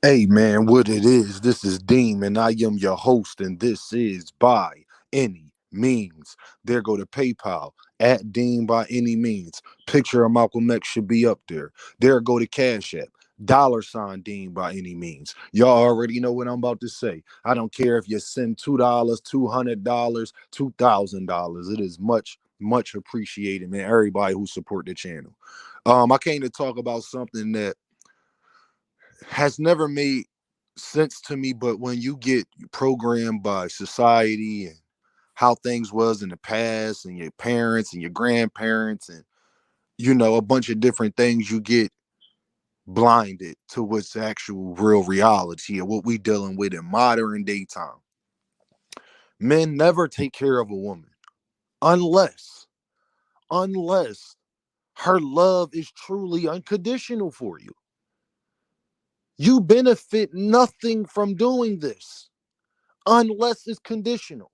Hey man, what it is, this is Deem and I am your host, and this is By Any Means. There go to PayPal at Deem by Any Means. Picture of Malcolm X should be up there. There go to Cash App. $ Deem by Any Means. Y'all already know what I'm about to say. I don't care if you send $2, $200, $2,000. It is much appreciated, man. Everybody who support the channel. I came to talk about something that has never made sense to me, but when you get programmed by society and how things was in the past and your parents and your grandparents and a bunch of different things, you get blinded to what's actual real reality and what we dealing with in modern day time. Men never take care of a woman unless unless her love is truly unconditional for you. You benefit nothing from doing this unless it's conditional.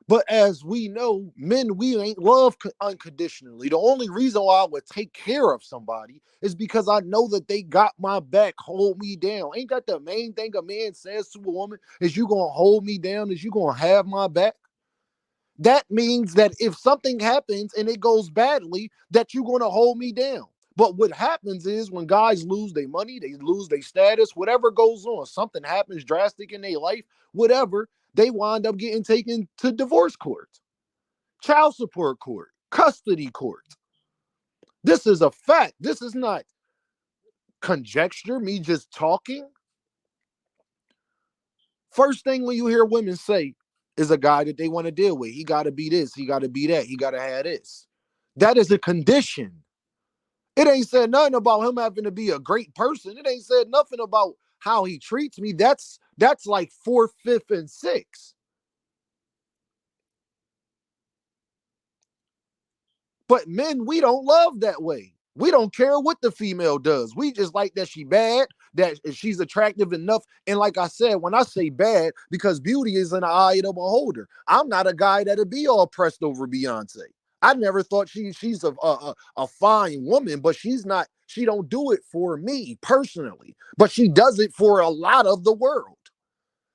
But as we know, men, we ain't love unconditionally. The only reason why I would take care of somebody is because I know that they got my back, hold me down. Ain't that the main thing a man says to a woman? Is you gonna hold me down? Is you gonna have my back? That means that if something happens and it goes badly, that you're gonna hold me down. But what happens is when guys lose their money, they lose their status, whatever goes on, something happens drastic in their life, whatever, they wind up getting taken to divorce court, child support court, custody court. This is a fact. This is not conjecture, me just talking. First thing when you hear women say is a guy that they want to deal with. He got to be this, he got to be that, he got to have this. That is a condition. It ain't said nothing about him having to be a great person. It ain't said nothing about how he treats me. That's like fourth, fifth, and sixth. But men, we don't love that way. We don't care what the female does. We just like that she bad, that she's attractive enough. And like I said, when I say bad, because beauty is in the eye of the beholder. I'm not a guy that'll be all pressed over Beyonce. I never thought she's a fine woman, but she's not. She don't do it for me personally, but she does it for a lot of the world.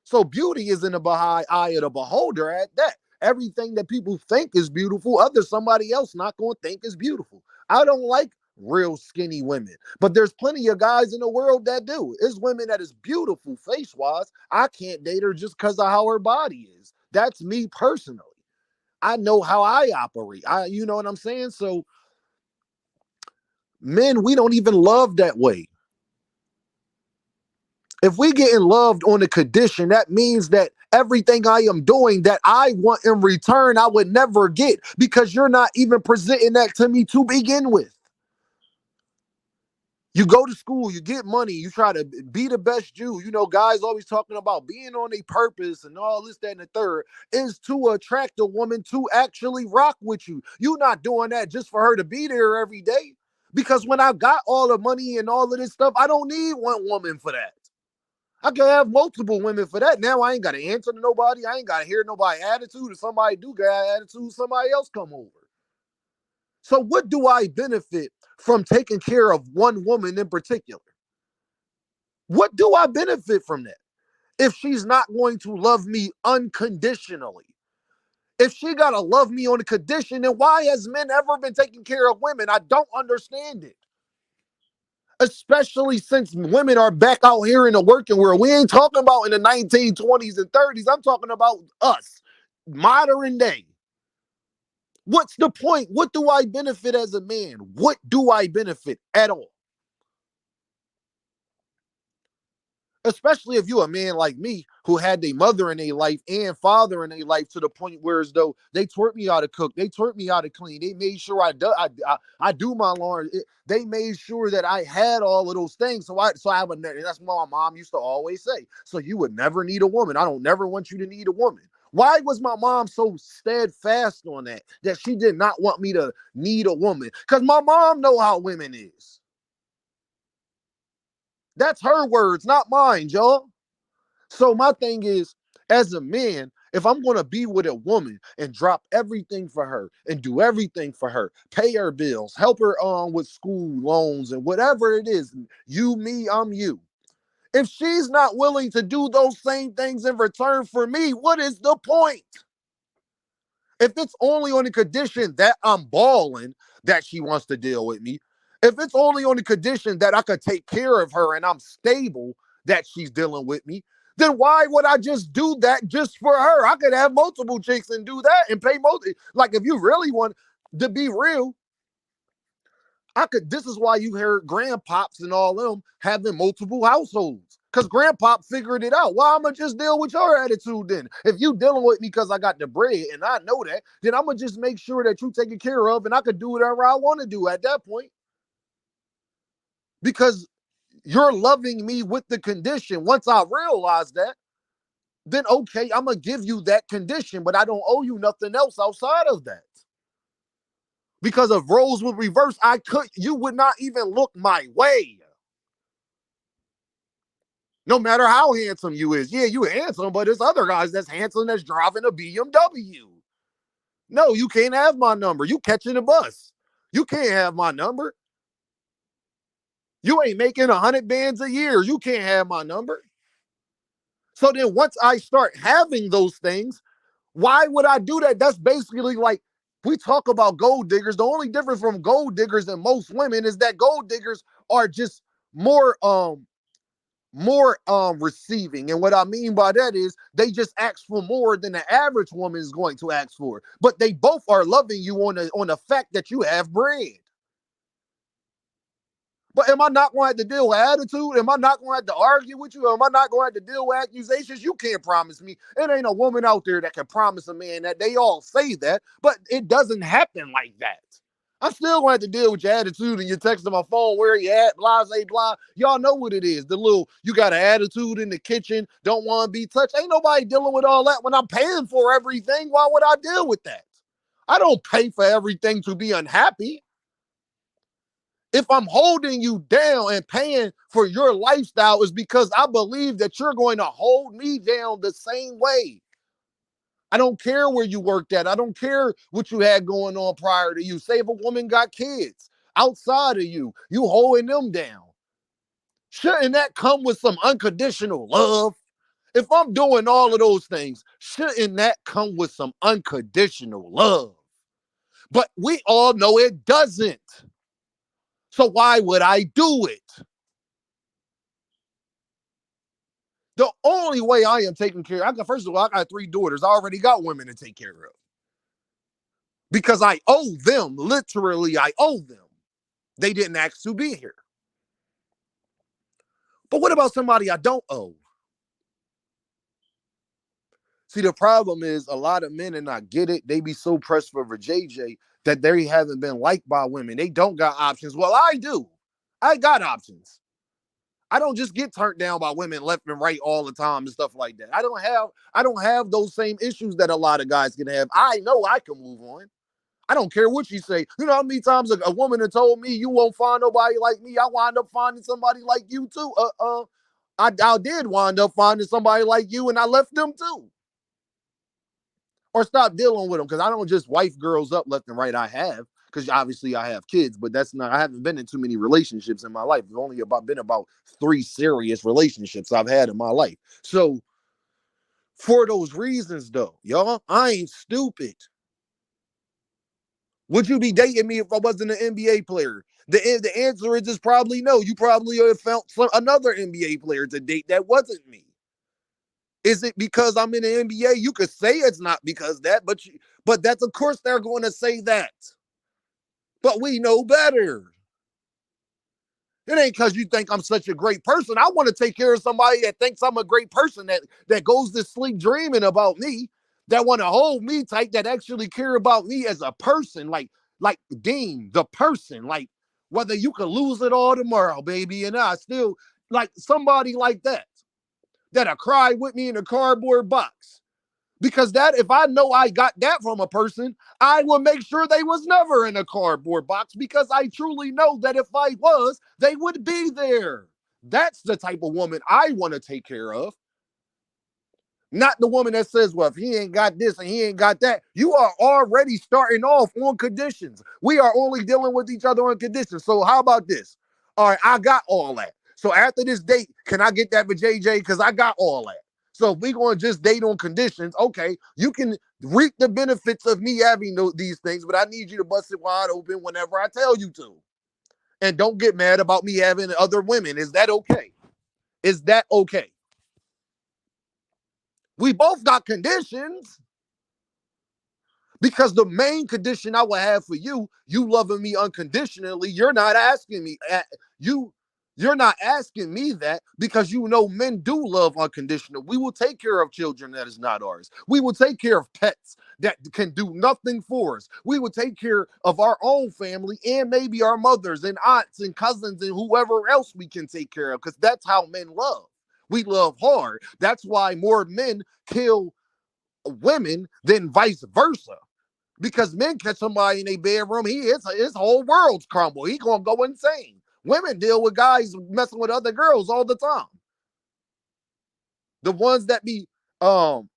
So beauty is in the eye of the beholder at that. Everything that people think is beautiful, other somebody else not going to think is beautiful. I don't like real skinny women, but there's plenty of guys in the world that do. It's women that is beautiful face wise. I can't date her just because of how her body is. That's me personally. I know how I operate. You know what I'm saying? So men, we don't even love that way. If we get in loved on a condition, that means that everything I am doing that I want in return, I would never get because you're not even presenting that to me to begin with. You go to school, you get money, you try to be the best you. You know, guys always talking about being on a purpose and all this, that, and the third is to attract a woman to actually rock with you. You're not doing that just for her to be there every day. Because when I got all the money and all of this stuff, I don't need one woman for that. I can have multiple women for that. Now I ain't got to answer to nobody. I ain't got to hear nobody's attitude. If somebody do got attitude, somebody else come over. So what do I benefit from taking care of one woman in particular? What do I benefit from that? If she's not going to love me unconditionally, if she got to love me on a condition, then why has men ever been taking care of women? I don't understand it. Especially since women are back out here in the working world. We ain't talking about in the 1920s and 30s. I'm talking about us, modern day. What's the point? What do I benefit as a man? What do I benefit at all? Especially if you a man like me who had their mother in their life and father in their life to the point where as though they taught me how to cook, they taught me how to clean, they made sure I do my laundry, they made sure that I had all of those things. So I would. That's what my mom used to always say. So you would never need a woman. I don't never want you to need a woman. Why was my mom so steadfast on that she did not want me to need a woman? Because my mom know how women is. That's her words, not mine, y'all. So my thing is, as a man, if I'm going to be with a woman and drop everything for her and do everything for her, pay her bills, help her on with school loans and whatever it is, you, me, I'm you. If she's not willing to do those same things in return for me, what is the point? If it's only on the condition that I'm balling that she wants to deal with me, if it's only on the condition that I could take care of her and I'm stable that she's dealing with me, then why would I just do that just for her? I could have multiple chicks and do that and pay most. Like, if you really want to be real, this is why you hear grandpops and all them having multiple households. Because grandpop figured it out. Well, I'm going to just deal with your attitude then. If you dealing with me because I got the bread and I know that, then I'm going to just make sure that you taken care of and I could do whatever I want to do at that point. Because you're loving me with the condition. Once I realize that, then okay, I'm going to give you that condition, but I don't owe you nothing else outside of that. Because if roles would reverse, you would not even look my way. No matter how handsome you is. Yeah, you handsome, but there's other guys that's handsome that's driving a BMW. No, you can't have my number. You catching a bus. You can't have my number. You ain't making 100 bands a year. You can't have my number. So then once I start having those things, why would I do that? That's basically like, we talk about gold diggers. The only difference from gold diggers and most women is that gold diggers are just more receiving. And what I mean by that is they just ask for more than the average woman is going to ask for. But they both are loving you on the fact that you have bread. But am I not going to have to deal with attitude? Am I not going to have to argue with you? Am I not going to have to deal with accusations? You can't promise me. It ain't a woman out there that can promise a man that. They all say that, but it doesn't happen like that. I'm still going to have to deal with your attitude and your text on my phone, where you at, blah, blah, blah. Y'all know what it is. The little, you got an attitude in the kitchen, don't want to be touched. Ain't nobody dealing with all that when I'm paying for everything. Why would I deal with that? I don't pay for everything to be unhappy. If I'm holding you down and paying for your lifestyle, is because I believe that you're going to hold me down the same way. I don't care where you worked at. I don't care what you had going on prior to you. Say if a woman got kids outside of you, you holding them down. Shouldn't that come with some unconditional love? If I'm doing all of those things, shouldn't that come with some unconditional love? But we all know it doesn't. So why would I do it? The only way I am taking care of, first of all, I got 3 daughters. I already got women to take care of. Because I owe them, literally, I owe them. They didn't ask to be here. But what about somebody I don't owe? See, the problem is a lot of men, and I get it, they be so pressed for JJ that they haven't been liked by women. They don't got options. Well, I do. I got options. I don't just get turned down by women left and right all the time and stuff like that. I don't have those same issues that a lot of guys can have. I know I can move on. I don't care what you say. You know how many times a woman has told me, you won't find nobody like me. I wind up finding somebody like you too. I did wind up finding somebody like you, and I left them too. Or stop dealing with them, because I don't just wife girls up left and right. I have, because obviously I have kids, but I haven't been in too many relationships in my life. It's only been about 3 serious relationships I've had in my life. So for those reasons though, y'all, I ain't stupid. Would you be dating me if I wasn't an NBA player? The answer is probably no. You probably have found another NBA player to date that wasn't me. Is it because I'm in the NBA? You could say it's not because that, but that's, of course they're going to say that. But we know better. It ain't because you think I'm such a great person. I want to take care of somebody that thinks I'm a great person, that goes to sleep dreaming about me, that want to hold me tight, that actually care about me as a person, like Dean, the person, like whether you could lose it all tomorrow, baby, and I still, like somebody like that'll cry with me in a cardboard box. Because that, if I know I got that from a person, I will make sure they was never in a cardboard box, because I truly know that if I was, they would be there. That's the type of woman I want to take care of. Not the woman that says, well, if he ain't got this and he ain't got that. You are already starting off on conditions. We are only dealing with each other on conditions. So how about this? All right, I got all that. So after this date, can I get that for JJ? Because I got all that. So if we going to just date on conditions, okay, you can reap the benefits of me having these things, but I need you to bust it wide open whenever I tell you to. And don't get mad about me having other women. Is that okay? Is that okay? We both got conditions. Because the main condition I would have for you, you loving me unconditionally, you're not asking me. You're not asking me that because you know men do love unconditional. We will take care of children that is not ours. We will take care of pets that can do nothing for us. We will take care of our own family and maybe our mothers and aunts and cousins and whoever else we can take care of, because that's how men love. We love hard. That's why more men kill women than vice versa. Because men catch somebody in their bedroom, his whole world's crumble. He gonna go insane. Women deal with guys messing with other girls all the time. The ones that be wind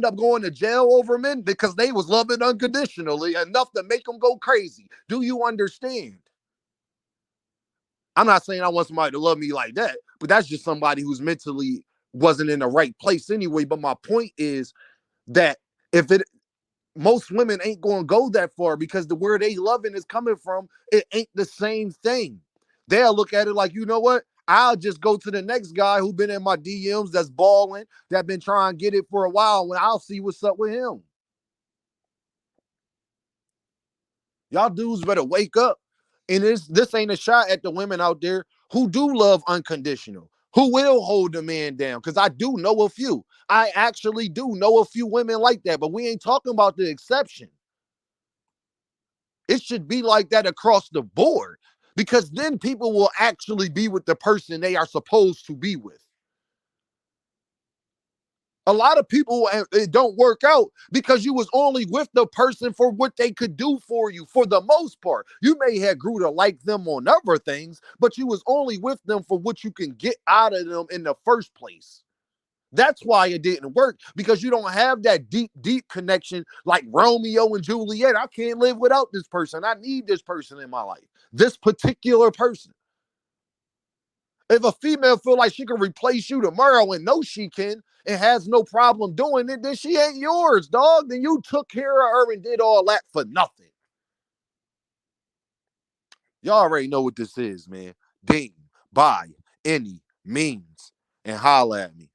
up going to jail over men because they was loving unconditionally enough to make them go crazy. Do you understand? I'm not saying I want somebody to love me like that, but that's just somebody who's mentally wasn't in the right place anyway. But my point is that if it most women ain't going to go that far because the where they loving is coming from, it ain't the same thing. They'll look at it like, you know what? I'll just go to the next guy who been in my DMs that's balling, that been trying to get it for a while, and I'll see what's up with him. Y'all dudes better wake up. And this ain't a shot at the women out there who do love unconditional, who will hold the man down. Because I do know a few. I actually do know a few women like that, but we ain't talking about the exception. It should be like that across the board, because then people will actually be with the person they are supposed to be with. A lot of people, it don't work out because you was only with the person for what they could do for you. For the most part, you may have grew to like them on other things, but you was only with them for what you can get out of them in the first place. That's why it didn't work, because you don't have that deep connection like Romeo and Juliet. I can't live without this person. I need this person in my life. This particular person. If a female feel like she can replace you tomorrow and knows she can and has no problem doing it, then she ain't yours, dog. Then you took care of her and did all that for nothing. Y'all already know what this is, man. Deem by any means and holla at me.